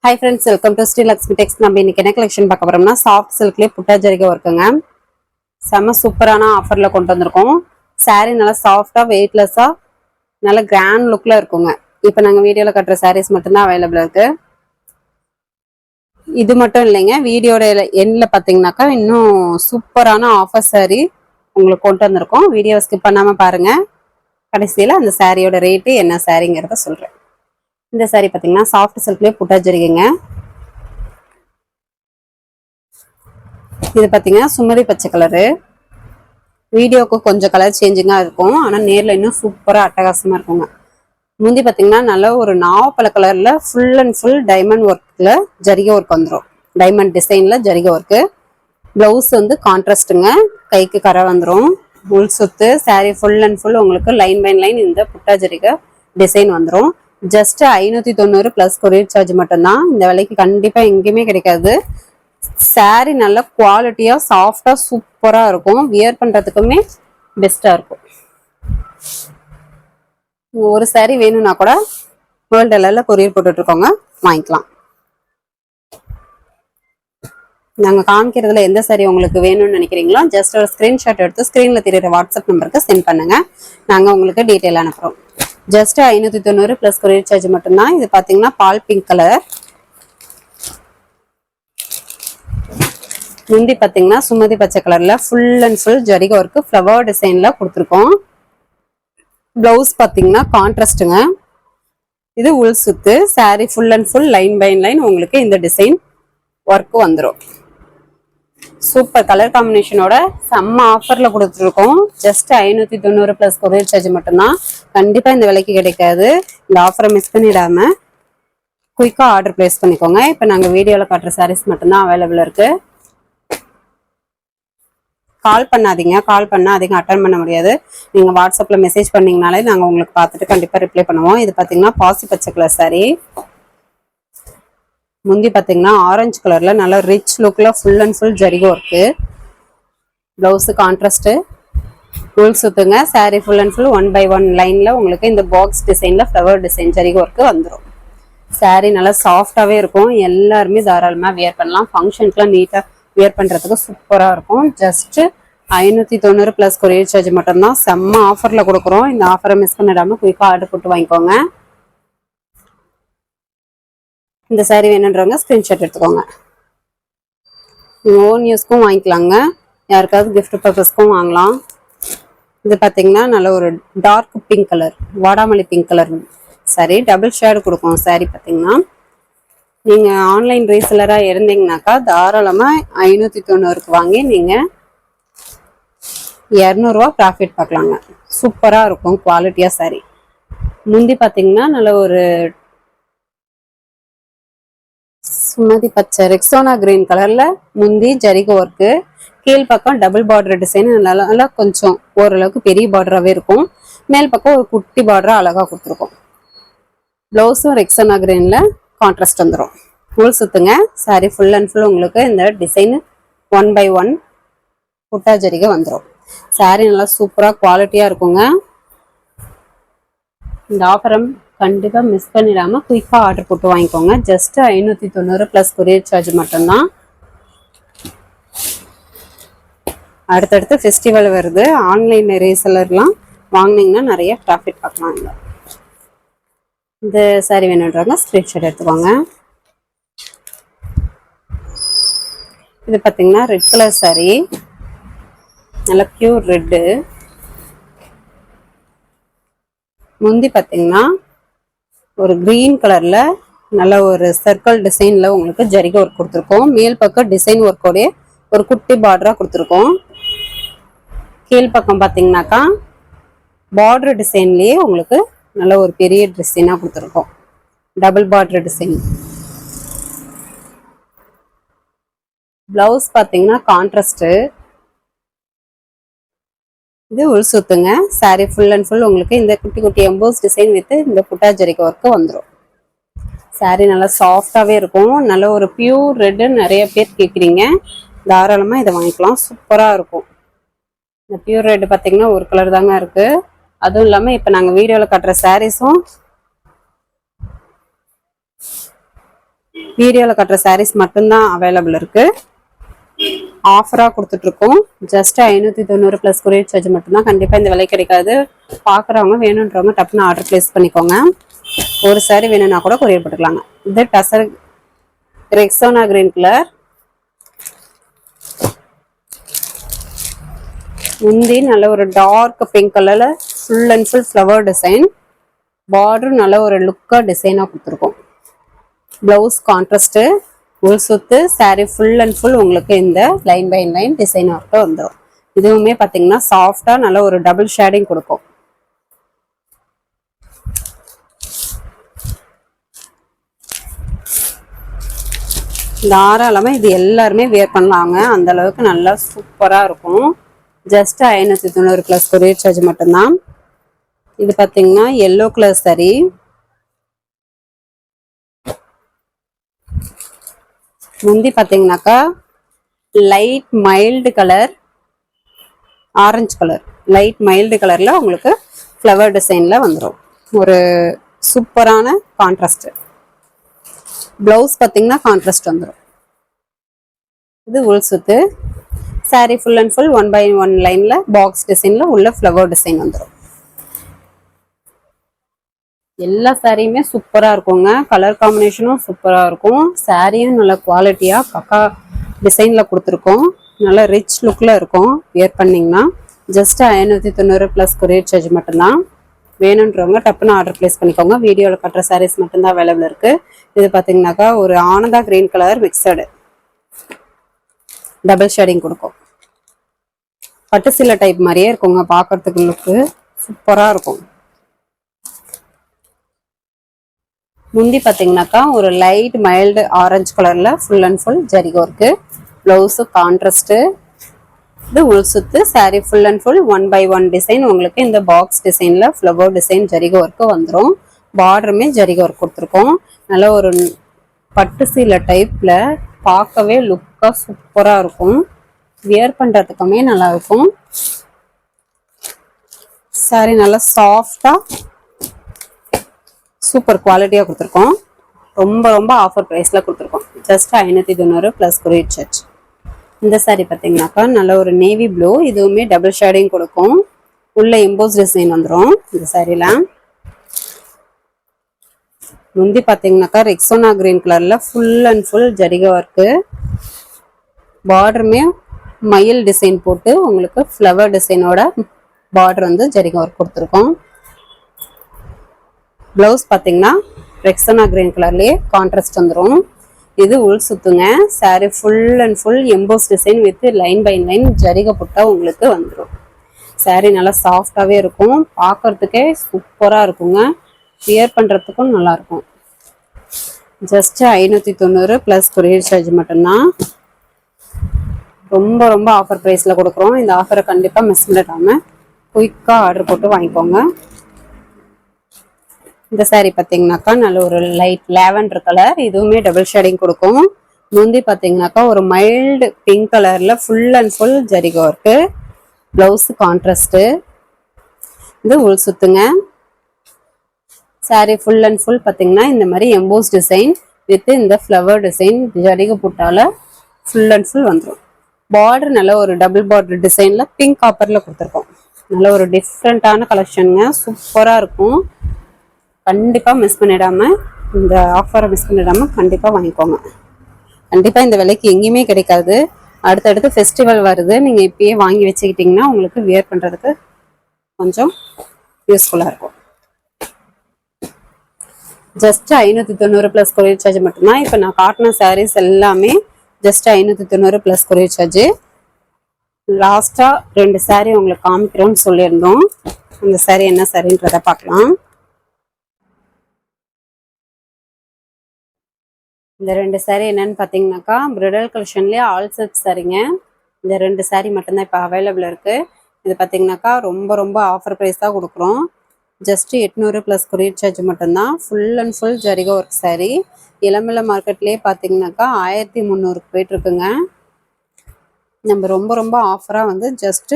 Hi friends, welcome to Sri Lakshmi Text. நம்ம இன்னைக்கு என்ன கலெக்ஷன் பார்க்க போறோம்னா சாஃப்ட் சில்க்லயே புட்டா ஜரிகை ஒர்க்குங்க. செம சூப்பரான ஆஃபர்ல கொண்டு வந்திருக்கோம். saree நல்லா சாஃப்டா வெயிட்லெஸ்ஸா நல்ல கிராண்ட் லுக்ல இருக்குங்க. இப்போ நாங்க வீடியோல காட்டுற sarees மட்டும் தான் அவைலபிள் இருக்கு. இது மட்டும் இல்லைங்க, வீடியோட எண்ட்ல பாத்தீங்கன்னாக்கா இன்னும் சூப்பரான ஆஃபர் saree உங்களுக்கு கொண்டு வந்திருக்கோம். வீடியோ ஸ்கிப் பண்ணாம பாருங்க. கடைசியில அந்த சாரியோட ரேட்டு என்ன சாரிங்கிறத சொல்றேன். இந்த சாரி பாத்தீங்கன்னா சாஃப்ட் சில்க்லயே புட்டா ஜரிகைங்க. இது பாத்தீங்கன்னா சுமதி பச்சை கலரு. வீடியோக்கு கொஞ்சம் கலர் சேஞ்சிங்கா இருக்கும், ஆனா நேர்ல இன்னும் சூப்பரா அட்டகாசமா இருக்குங்க. முந்தி பாத்தீங்கன்னா நல்ல ஒரு நாவப்பழ கலர்ல ஃபுல் அண்ட் ஃபுல் டைமண்ட் ஒர்க்ல ஜரிகை ஒர்க் வந்துடும். டைமண்ட் டிசைன்ல ஜரிகை ஒர்க்கு. பிளவுஸ் வந்து கான்ட்ராஸ்டுங்க, கைக்கு கரை வந்துடும். உள் சுத்து சாரி ஃபுல் அண்ட் ஃபுல் உங்களுக்கு லைன் பை லைன் இந்த புட்டா ஜரிகை டிசைன் வந்துடும். ஜஸ்ட் 590 பிளஸ் கொரியர் சார்ஜ் மட்டும்தான். இந்த விலைக்கு கண்டிப்பா எங்கேயுமே கிடைக்காது. சாரி நல்ல குவாலிட்டியா சாஃப்டா சூப்பரா இருக்கும். வியர் பண்றதுக்குமே பெஸ்டா இருக்கும். ஒரு சாரி வேணும்னா கூட வேர்ல்ட் டெல்லர்ல கொரியர் போட்டுட்டு இருக்கோங்க, வாங்கிக்கலாம். நாங்க காமிக்கிறதுல எந்த சாரி உங்களுக்கு வேணும்னு நினைக்கிறீங்களோ ஜஸ்ட் ஒரு ஸ்கிரீன்ஷாட் எடுத்து ஸ்கிரீன்ல தெரியுற வாட்ஸ்அப் நம்பருக்கு சென்ட் பண்ணுங்க. நாங்க உங்களுக்கு டீட்டெயில் அனுப்புறோம். ஜஸ்ட் 590 பிளஸ் கொரியர் சார்ஜ் மட்டும்தான். இது பாத்தீங்கன்னா பால் பிங்க் கலர். முந்தி பாத்தீங்கன்னா சுமதி பச்சை கலர்ல ஃபுல் அண்ட் ஃபுல் ஜரிகை ஒர்க் ஃப்ளவர் டிசைன்ல கொடுத்துருக்கோம். பிளவுஸ் பாத்தீங்கன்னா கான்ட்ராஸ்டுங்க. இது உள் சுத்து sari full and full line by line உங்களுக்கு இந்த டிசைன் ஒர்க் வந்துடும். சூப்பர் கலர் காம்பினேஷனோட செம்ம ஆஃபர்ல கொடுத்துருக்கோம். ஜஸ்ட் 590 பிளஸ் கொரியர் சார்ஜ் மட்டும்தான். கண்டிப்பா இந்த விலைக்கு கிடைக்காது. இந்த ஆஃபரை மிஸ் பண்ணிடாம குயிக்கா ஆர்டர் பிளேஸ் பண்ணிக்கோங்க. இப்போ நாங்க வீடியோல காட்டுற சாரீஸ் மட்டும்தான் அவைலபிள் இருக்கு. கால் பண்ணாதீங்க, கால் பண்ணா அதிகம் அட்டன் பண்ண முடியாது. நீங்க வாட்ஸ்அப்ல மெசேஜ் பண்ணீங்கனாலே நாங்க உங்களுக்கு பார்த்துட்டு கண்டிப்பா ரிப்ளை பண்ணுவோம். இது பாத்தீங்கன்னா பாசி பச்சை கலர் சாரி. முந்தி பாத்தீங்கன்னா ஆரஞ்சு கலர்ல நல்ல ரிச் லுக்ல ஃபுல் அண்ட் ஃபுல் ஜரிகை ஒர்க்கு. பிளவுஸ் கான்ட்ராஸ்ட், ஃபுல் சுத்துங்க. Sari full and full 1 by 1 லைன்ல உங்களுக்கு இந்த பாக்ஸ் டிசைன்ல ஃப்ளவர் டிசைன் ஜரிகை ஒர்க்கு வந்துடும். சாரி நல்லா சாஃப்டாவே இருக்கும். எல்லாருமே தாராளமா வியர் பண்ணலாம். ஃபங்க்ஷனுக்குலாம் நீட்டா வியர் பண்றதுக்கு சூப்பரா இருக்கும். ஜஸ்ட் 590 பிளஸ் கொரியர் சார்ஜ் மட்டும்தான். செம்ம ஆஃபர்ல கொடுக்குறோம். இந்த ஆஃபரை மிஸ் பண்ணிடாம குயிக்கா ஆர்டர் போட்டு வாங்கிக்கோங்க. இந்த சாரி வேணுன்றவங்க ஸ்கிரீன்ஷாட் எடுத்துக்கோங்க. ஓன் யூஸ்க்கும் வாங்கிக்கலாங்க, யாருக்காவது கிஃப்ட் பர்பஸ்க்கும் வாங்கலாம். இது பாத்தீங்கன்னா நல்ல ஒரு டார்க் பிங்க் கலர், வாடாமல்லி pink colour sari. Double shade கொடுக்கும் சாரி. பாத்தீங்கன்னா நீங்க ஆன்லைன் ரீசெலரா இருந்தீங்கன்னாக்கா தாராளமா 590க்கு வாங்கி நீங்க 200 ரூபா ப்ராஃபிட் பார்க்கலாங்க. சூப்பரா இருக்கும் குவாலிட்டியா சாரி. முந்தி பாத்தீங்கன்னா நல்ல ஒரு சுமதி பச்சை ரெக்ஸோனா கிரீன் கலர்ல முந்தி ஜரிகை ஒர்க்கு. கீழ் பக்கம் டபுள் பார்டர் டிசைன் நல்லா கொஞ்சம் ஓரளவுக்கு பெரிய பார்டராகவே இருக்கும். மேல் பக்கம் ஒரு குட்டி பார்டரா அழகா கொடுத்துருக்கோம். பிளவுஸும் ரெக்ஸோனா கிரீன்ல கான்ட்ராஸ்ட் வந்துடும். ஃபுல் சுத்துங்க. சாரி ஃபுல் அண்ட் ஃபுல் உங்களுக்கு இந்த டிசைன் 1 by 1 புட்டா ஜரிகை வந்துடும். சாரி நல்லா சூப்பரா குவாலிட்டியா இருக்குங்க. இந்த ஆஃபரம் கண்டிப்பா மிஸ் பண்ணிடாம குயிக்கா ஆர்டர் போட்டு வாங்கிக்கோங்க. ஜஸ்ட் 590 பிளஸ் கொரியர் சார்ஜ் மட்டும்தான். அடுத்தடுத்து ஃபெஸ்டிவல் வருது. ஆன்லைன் ரீசெலர்லாம் வாங்கினீங்கன்னா நிறைய ப்ராஃபிட் பார்க்கலாம். இந்த சாரி வேணுன்றவங்க ஸ்கிரீன்ஷாட் எடுத்துக்கோங்க. இது பார்த்தீங்கன்னா ரெட் கலர் சாரி, நல்ல பியூர் ரெட்டு. முந்தி பார்த்தீங்கன்னா ஒரு கிரீன் கலர்ல நல்ல ஒரு சர்க்கிள் டிசைன்ல உங்களுக்கு ஜரிகை ஒர்க் கொடுத்துருக்கோம். மேல் பக்கம் டிசைன் ஒர்க்கோடைய ஒரு குட்டி பார்டரா கொடுத்துருக்கோம். கீழ் பக்கம் பார்த்தீங்கன்னாக்கா பார்டர் டிசைன்லயே உங்களுக்கு நல்ல ஒரு பெரிய டிசைனா கொடுத்துருக்கோம். Double border design. பிளவுஸ் பார்த்தீங்கன்னா கான்ட்ராஸ்ட். இது உள் சுத்துங்க. சாரி ஃபுல் அண்ட் ஃபுல் உங்களுக்கு இந்த குட்டி குட்டி எம்போஸ் டிசைன் வித் இந்த புட்டா ஜரிகை ஒர்க்கு வந்துடும். சாரி நல்லா சாஃப்டாவே இருக்கும். நல்ல ஒரு பியூர் ரெட்டு நிறைய பேர் கேட்குறீங்க, தாராளமா இதை வாங்கிக்கலாம். சூப்பரா இருக்கும். இந்த பியூர் ரெட் பார்த்தீங்கன்னா ஒரு கலர் தாங்க இருக்கு. அதுவும் இல்லாம இப்ப நாங்க வீடியோல காட்டுற சாரீஸும் வீடியோவில் கட்டுற சாரீஸ் மட்டும்தான் அவைலபிள் இருக்கு. ஆஃபராக கொடுத்துட்ருக்கோம். ஜஸ்ட் 590 ப்ளஸ் கொரியர் சார்ஜ் மட்டும்தான். கண்டிப்பாக இந்த விலை கிடைக்காது. பார்க்குறவங்க வேணுன்றவங்க டப்புன்னு ஆர்டர் ப்ளேஸ் பண்ணிக்கோங்க. ஒரு சாரி வேணும்னா கூட கொரியர் போட்டுக்கலாங்க. இது டசர் ரெக்ஸோனா கிரீன் கலர். முந்தி நல்ல ஒரு டார்க் பிங்க் கலர்ல full and full flower design. Border நல்ல ஒரு லுக்காக டிசைனாக கொடுத்துருக்கோம். ப்ளவுஸ் கான்ட்ராஸ்ட்டு, உள் சுத்து, சாரீ ஃபுல் அண்ட் ஃபுல் உங்களுக்கு இந்த line by line design work வந்துடும். இதுவுமே பார்த்தீங்கன்னா சாஃப்டாக நல்ல ஒரு டபுள் ஷேடிங் கொடுக்கும். தாராளமாக இது எல்லாருமே வியர் பண்ணலாங்க. அந்த அளவுக்கு நல்லா சூப்பராக இருக்கும். ஜஸ்ட் 590 ப்ளஸ் கொரியர் சார்ஜ் மட்டும்தான். இது பார்த்தீங்கன்னா எல்லோ கலர் சாரி. முந்தி பார்த்தீங்கன்னாக்கா light mild colour, orange colour, light mild கலரில் உங்களுக்கு ஃப்ளவர் டிசைனில் வந்துடும். ஒரு சூப்பரான கான்ட்ராஸ்ட். ப்ளவுஸ் பார்த்தீங்கன்னா கான்ட்ராஸ்ட் வந்துடும். இது உள் சுத்து. Sari full and full 1 by 1 லைனில் பாக்ஸ் டிசைனில் உள்ள ஃப்ளவர் டிசைன் வந்துடும். எல்லா சாரியுமே சூப்பராக இருக்குங்க. கலர் காம்பினேஷனும் சூப்பராக இருக்கும். சாரியும் நல்ல குவாலிட்டியாக பக்கா டிசைனில் கொடுத்துருக்கோம். நல்லா ரிச் லுக்கில் இருக்கும். வியர் பண்ணிங்கன்னா ஜஸ்ட் 590 ப்ளஸ் கொரியர் சார்ஜ் மட்டும்தான். வேணுன்றவங்க டப்புன்னு ஆர்டர் ப்ளேஸ் பண்ணிக்கோங்க. வீடியோவில் கட்டுற சாரீஸ் மட்டும்தான் அவைலபிள் இருக்குது. இது பார்த்தீங்கன்னாக்கா ஒரு Ananda green colour mixed double shading கொடுக்கும். பட்டு சீலை டைப் மாதிரியே இருக்குங்க. பார்க்கறதுக்கு லுக்கு சூப்பராக இருக்கும். முந்தி பார்த்தீங்கன்னாக்கா ஒரு லைட் மைல்டு ஆரஞ்சு கலரில் ஃபுல் அண்ட் ஃபுல் ஜரிகை ஒர்க்கு. Blouse contrast. இது உள் சுத்து. Sari full and full 1 by 1 design உங்களுக்கு இந்த பாக்ஸ் டிசைனில் ஃப்ளவர் டிசைன் ஜரிகை ஒர்க்கு வந்துடும். பார்டருமே ஜரிகை ஒர்க் கொடுத்துருக்கோம். நல்ல ஒரு பட்டு சீலை டைப்பில் பார்க்கவே லுக்காக சூப்பராக இருக்கும். வியர் பண்ணுறதுக்குமே நல்லாயிருக்கும். சாரீ நல்லா சாஃப்டாக சூப்பர் குவாலிட்டியாக கொடுத்துருக்கோம். ரொம்ப ரொம்ப ஆஃபர் ப்ரைஸில் கொடுத்துருக்கோம். Just 590 plus courier charge. இந்த சாரீ பார்த்தீங்கன்னாக்கா நல்ல ஒரு நேவி ப்ளூ. இதுவுமே டபுள் ஷேடிங் கொடுக்கும். உள்ள எம்போஸ் டிசைன் வந்துடும் இந்த சாரியில். முந்தி பார்த்தீங்கன்னாக்கா ரெக்ஸோனா கிரீன் கலரில் ஃபுல் அண்ட் ஃபுல் ஜரிகை ஒர்க்கு. பார்டருமே மயில் டிசைன் போட்டு உங்களுக்கு ஃப்ளவர் டிசைனோட பார்டர் வந்து ஜரிகை ஒர்க் கொடுத்துருக்கோம். ப்ளவுஸ் பார்த்தீங்கன்னா ரெக்ஸனா கிரீன் கலர்லேயே கான்ட்ராஸ்ட் வந்துடும். இது உள் சுத்துங்க. Sari full and full emboss design with line by line ஜரிகை புட்டா உங்களுக்கு வந்துடும். சாரீ நல்லா சாஃப்டாகவே இருக்கும். பார்க்கறதுக்கே சூப்பராக இருக்குங்க. வியர் பண்ணுறதுக்கும் நல்லாயிருக்கும். ஜஸ்ட் 590 ப்ளஸ் கொரியர் சார்ஜ் மட்டும்தான். ரொம்ப ரொம்ப ஆஃபர் ப்ரைஸில் கொடுக்குறோம். இந்த ஆஃபரை கண்டிப்பாக மிஸ் பண்ணிடாமல் குயிக்காக ஆர்டர் போட்டு வாங்கிக்கோங்க. இந்த சாரீ பார்த்தீங்கன்னாக்கா நல்ல ஒரு லைட் லாவெண்டர் கலர். இதுவுமே டபுள் ஷேடிங் கொடுக்கும். முந்தி பார்த்தீங்கன்னாக்கா ஒரு மைல்டு பிங்க் கலரில் ஃபுல் அண்ட் ஃபுல் ஜரிகை ஒர்க்கு. Blouse contrast. இது உள் சுத்துங்க. சாரீ ஃபுல் அண்ட் ஃபுல் பார்த்தீங்கன்னா இந்த மாதிரி எம்போஸ் டிசைன் வித் இந்த ஃப்ளவர் டிசைன் ஜரிகை புட்டால ஃபுல் அண்ட் ஃபுல் வந்துடும். பார்டர் நல்ல ஒரு டபுள் பார்டர் டிசைனில் பிங்க் காப்பரில் கொடுத்துருக்கோம். நல்ல ஒரு டிஃப்ரெண்ட்டான கலெக்ஷனுங்க. சூப்பராக இருக்கும். கண்டிப்பாக மிஸ் பண்ணிடாமல் இந்த ஆஃபரை மிஸ் பண்ணிடாமல் கண்டிப்பாக வாங்கிக்கோங்க. கண்டிப்பாக இந்த விலைக்கு எங்கேயுமே கிடைக்காது. அடுத்தடுத்து ஃபெஸ்டிவல் வருது. நீங்கள் இப்பயே வாங்கி வச்சுக்கிட்டிங்கன்னா உங்களுக்கு வியர் பண்ணுறதுக்கு கொஞ்சம் யூஸ்ஃபுல்லாக இருக்கும். ஜஸ்ட் 590 ப்ளஸ் கொரியர் சார்ஜ் மட்டும்தான். இப்போ நான் காட்டின சாரீஸ் எல்லாமே ஜஸ்ட் 590 ப்ளஸ் கொரியர் சார்ஜ். லாஸ்ட்டாக 2 சாரீ உங்களுக்கு காமிக்கிறோன்னு சொல்லியிருந்தோம். அந்த சாரீ என்ன சாரின்றதை பார்க்கலாம். இந்த 2 சாரீ என்னன்னு பார்த்தீங்கன்னாக்கா பிரிடல் கலெக்ஷன்லேயே ஆல் செட் சாரீங்க. இந்த 2 சாரீ மட்டும்தான் இப்போ அவைலபிள் இருக்குது. இது பார்த்தீங்கன்னாக்கா ரொம்ப ரொம்ப ஆஃபர் ப்ரைஸ் தான் கொடுக்குறோம். ஜஸ்ட் 800 ப்ளஸ் கொரியர் சார்ஜ் மட்டும்தான். ஃபுல் அண்ட் ஃபுல் ஜரிகை ஒர்க் சாரீ. இளம்பிள்ளை மார்க்கெட்லேயே பார்த்தீங்கன்னாக்கா 1300 போயிட்டுருக்குங்க. நம்ம ரொம்ப ரொம்ப ஆஃபராக வந்து ஜஸ்ட்டு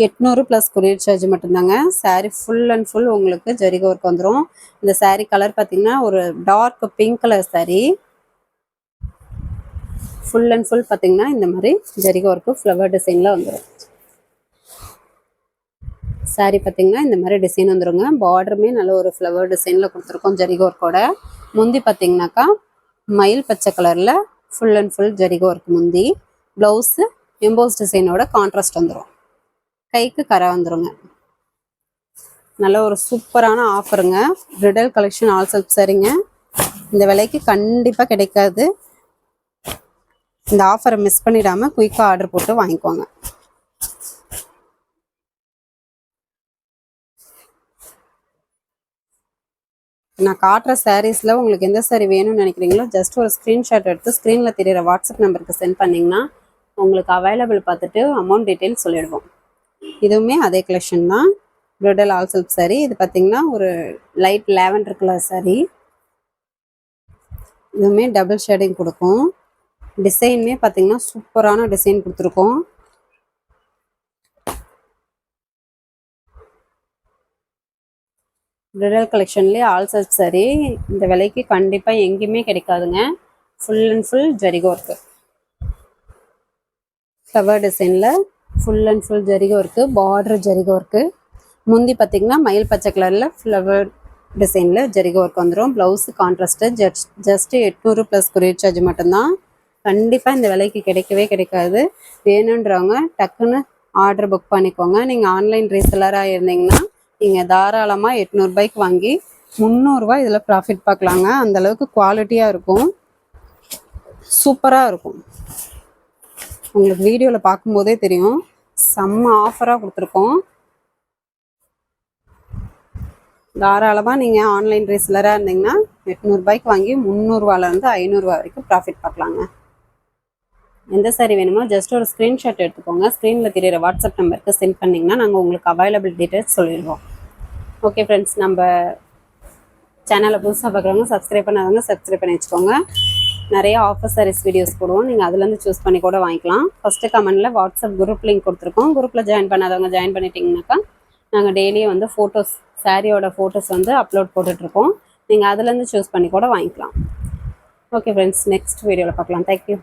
800 ப்ளஸ் கொரியர் சார்ஜ் மட்டும்தாங்க. சாரீ ஃபுல் அண்ட் ஃபுல் உங்களுக்கு ஜரிகை ஒர்க் வந்துடும். இந்த சாரீ கலர் பார்த்தீங்கன்னா ஒரு dark pink colour sari. Full and full பார்த்தீங்கன்னா இந்த மாதிரி ஜரிகை ஒர்க்கு ஃப்ளவர் டிசைனில் வந்துடும். சாரி பார்த்தீங்கன்னா இந்த மாதிரி டிசைன் வந்துருங்க. பார்டருமே நல்ல ஒரு ஃப்ளவர் டிசைனில் கொடுத்துருக்கோம் ஜரிகை ஒர்க்கோட. முந்தி பார்த்தீங்கன்னாக்கா மயில் பச்சை கலரில் ஃபுல் அண்ட் ஃபுல் ஜரிகை ஒர்க் முந்தி. ப்ளவுஸு எம்போஸ் டிசைனோட கான்ட்ராஸ்ட் வந்துடும். கைக்கு கரை வந்துருங்க. நல்ல ஒரு சூப்பரான ஆஃபருங்க. பிரிடல் கலெக்ஷன் ஆல் செல்ஃப் சரிங்க. இந்த விலைக்கு கண்டிப்பாக கிடைக்காது. இந்த ஆஃபரை மிஸ் பண்ணிடாமல் குயிக்காக ஆர்டர் போட்டு வாங்கிக்கோங்க. நான் காட்டுற சாரீஸில் உங்களுக்கு எந்த சாரீ வேணும்னு நினைக்கிறீங்களோ ஜஸ்ட் ஒரு ஸ்க்ரீன்ஷாட் எடுத்து ஸ்க்ரீனில் தெரியிற வாட்ஸ்அப் நம்பருக்கு சென்ட் பண்ணிங்கன்னா உங்களுக்கு அவைலபிள் பார்த்துட்டு அமௌண்ட் டீட்டெயில் சொல்லிடுவோம். இதுவுமே அதே கலெக்ஷன் தான். Bridal all self sari. இது பார்த்தீங்கன்னா ஒரு லைட் லாவெண்டர் கலர் சாரீ. இதுவுமே டபுள் ஷேடிங் கொடுக்கும். டிசைனுமே பார்த்தீங்கன்னா சூப்பரான டிசைன் கொடுத்துருக்கோம். பிரிடல் கலெக்ஷன்லேயே ஆல் செல்ஃப் சாரீ. இந்த விலைக்கு கண்டிப்பாக எங்கேயுமே கிடைக்காதுங்க. ஃபுல் அண்ட் ஃபுல் ஜரிகை ஒர்க்கு, ஃப்ளவர் டிசைனில் ஃபுல் அண்ட் ஃபுல் ஜரிகை ஒர்க்கு, பார்டர் ஜரிகை ஒர்க்கு. முந்தி பார்த்தீங்கன்னா மயில் பச்சை கலரில் ஃப்ளவர் டிசைனில் ஜரிகை ஒர்க் வந்துடும். Blouse contrast just 800 plus courier charge மட்டும்தான். கண்டிப்பாக இந்த விலைக்கு கிடைக்கவே கிடைக்காது. வேணுன்றவங்க டக்குன்னு ஆர்டர் புக் பண்ணிக்கோங்க. நீங்கள் ஆன்லைன் ரீசெல்லராக இருந்தீங்கன்னா நீங்கள் தாராளமாக 800 ரூபாய்க்கு வாங்கி 300 ரூபாய் இதில் ப்ராஃபிட் பார்க்கலாங்க. அந்தளவுக்கு குவாலிட்டியாக இருக்கும், சூப்பராக இருக்கும். உங்களுக்கு வீடியோவில் பார்க்கும்போதே தெரியும், செம்ம ஆஃபராக கொடுத்துருக்கோம். தாராளமாக நீங்கள் ஆன்லைன் ரீசெல்லராக இருந்தீங்கன்னா 800 ரூபாய்க்கு வாங்கி 300 ரூபாயிலேருந்து 500 ரூபா வரைக்கும் ப்ராஃபிட் பார்க்கலாங்க. எந்த சாரி வேணுமோ ஜஸ்ட் ஒரு ஸ்க்ரீன்ஷாட் எடுத்துக்கோங்க. ஸ்க்ரீனில் தெரியிற வாட்ஸ்அப் நம்பருக்கு சென்ட் பண்ணிங்கன்னா நாங்கள் உங்களுக்கு அவைலபிள் டீட்டெயில்ஸ் சொல்லிடுவோம். ஓகே ஃப்ரெண்ட்ஸ், நம்ம சேனலை புதுசாக பார்க்குறவங்க சப்ஸ்கிரைப் பண்ணாதவங்க சப்ஸ்கிரைப் பண்ணி வச்சுக்கோங்க. நிறைய ஆஃபர் சாரீஸ் வீடியோஸ் போடுவோம். நீங்கள் அதுலேருந்து சூஸ் பண்ணி கூட வாங்கிக்கலாம். ஃபஸ்ட்டு கமெண்டில் வாட்ஸ்அப் குரூப் லிங்க் கொடுத்துருக்கோம். குரூப்பில் ஜாயின் பண்ணாதவங்க ஜாயின் பண்ணிட்டீங்கன்னாக்கா நாங்கள் டெய்லியும் வந்து ஃபோட்டோஸ், சாரியோட ஃபோட்டோஸ் வந்து அப்லோட் போட்டுட்ருக்கோம். நீங்கள் அதுலேருந்து சூஸ் பண்ணி கூட வாங்கிக்கலாம். ஓகே ஃப்ரெண்ட்ஸ், நெக்ஸ்ட் வீடியோவில் பார்க்கலாம். தேங்க்யூ.